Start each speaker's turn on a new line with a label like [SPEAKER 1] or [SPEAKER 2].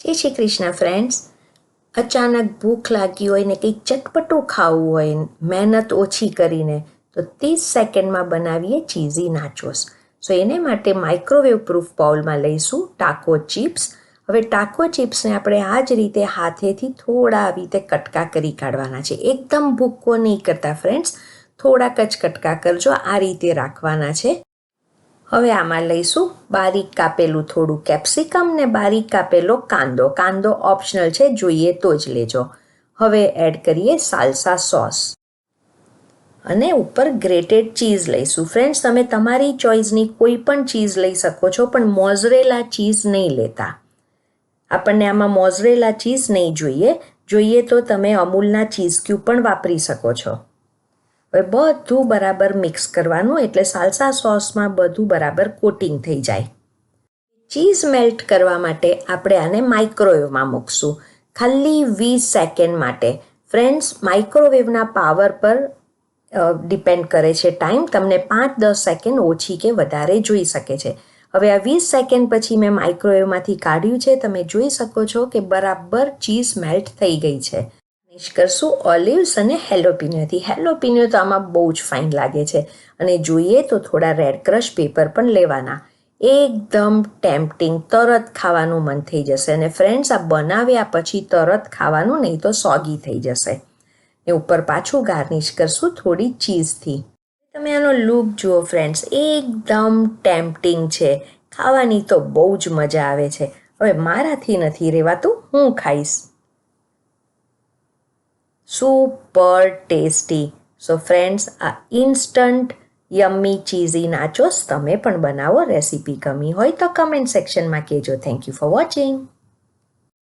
[SPEAKER 1] જય શ્રી કૃષ્ણ ફ્રેન્ડ્સ. અચાનક ભૂખ લાગી હોય ને કંઈક ચટપટું ખાવું હોય, મહેનત ઓછી કરીને, તો 30 સેકન્ડમાં બનાવીએ ચીઝી નાચોસ. સો એને માટે માઇક્રોવેવ પ્રૂફ બાઉલમાં લઈશું ટાકો ચિપ્સ. હવે ટાકો ચિપ્સને આપણે આ જ રીતે હાથેથી થોડા આવી રીતે કટકા કરી કાઢવાના છે. એકદમ ભૂક્કો નહીં કરતા ફ્રેન્ડ્સ, થોડાક જ કટકા કરજો, આ રીતે રાખવાના છે. હવે આમાં લઈશું બારીક કાપેલું થોડું કેપ્સિકમ ને બારીક કાપેલો કાંદો. કાંદો ઓપ્શનલ છે, જોઈએ તો જ લેજો. હવે એડ કરીએ સાલ્સા સોસ અને ઉપર ગ્રેટેડ ચીઝ લઈશું. ફ્રેન્ડ્સ, તમે તમારી ચોઈસની કોઈ પણ ચીઝ લઈ શકો છો, પણ મોઝરેલા ચીઝ નહીં લેતા. આપણને આમાં મોઝરેલા ચીઝ નહીં જોઈએ તો તમે અમૂલના ચીઝ ક્યુબ પણ વાપરી શકો છો. હવે બધું બરાબર મિક્સ કરવાનું, એટલે સાલ્સા સોસમાં બધું બરાબર કોટિંગ થઈ જાય. ચીઝ મેલ્ટ કરવા માટે આપણે આને માઇક્રોવેવમાં મૂકશું ખાલી 20 સેકન્ડ માટે. ફ્રેન્ડ્સ, માઇક્રોવેવના પાવર પર ડિપેન્ડ કરે છે ટાઈમ. તમને 5-10 સેકન્ડ ઓછી કે વધારે જોઈ શકે છે. હવે આ 20 સેકન્ડ પછી મેં માઇક્રોવેવમાંથી કાઢ્યું છે. તમે જોઈ શકો છો કે બરાબર ચીઝ મેલ્ટ થઈ ગઈ છે. કરશું ઓલિવ્સ અને હેલોપિનોથી. હેલોપિનો તો આમાં બહુ જ ફાઇન લાગે છે, અને જોઈએ તો થોડા રેડ ક્રશ પેપર પણ લેવાના. એકદમ ટેમ્પટિંગ, તરત ખાવાનું મન થઈ જશે. અને ફ્રેન્ડ્સ, આ બનાવ્યા પછી તરત ખાવાનું, નહીં તો સોગી થઈ જશે. ને ઉપર પાછું ગાર્નિશ કરશું થોડી ચીઝથી. તમે આનો લુક જુઓ ફ્રેન્ડ્સ, એકદમ ટેમ્પટિંગ છે. ખાવાની તો બહુ જ મજા આવે છે. હવે મારાથી નથી રહેવાતું, હું ખાઈશ. Super tasty. સો ફ્રેન્ડ્સ, આ ઇન્સ્ટન્ટ યમ્મી ચીઝી નાચોસ તમે પણ બનાવો. રેસીપી ગમી હોય તો કમેન્ટ સેક્શનમાં કહેજો. Thank you for watching.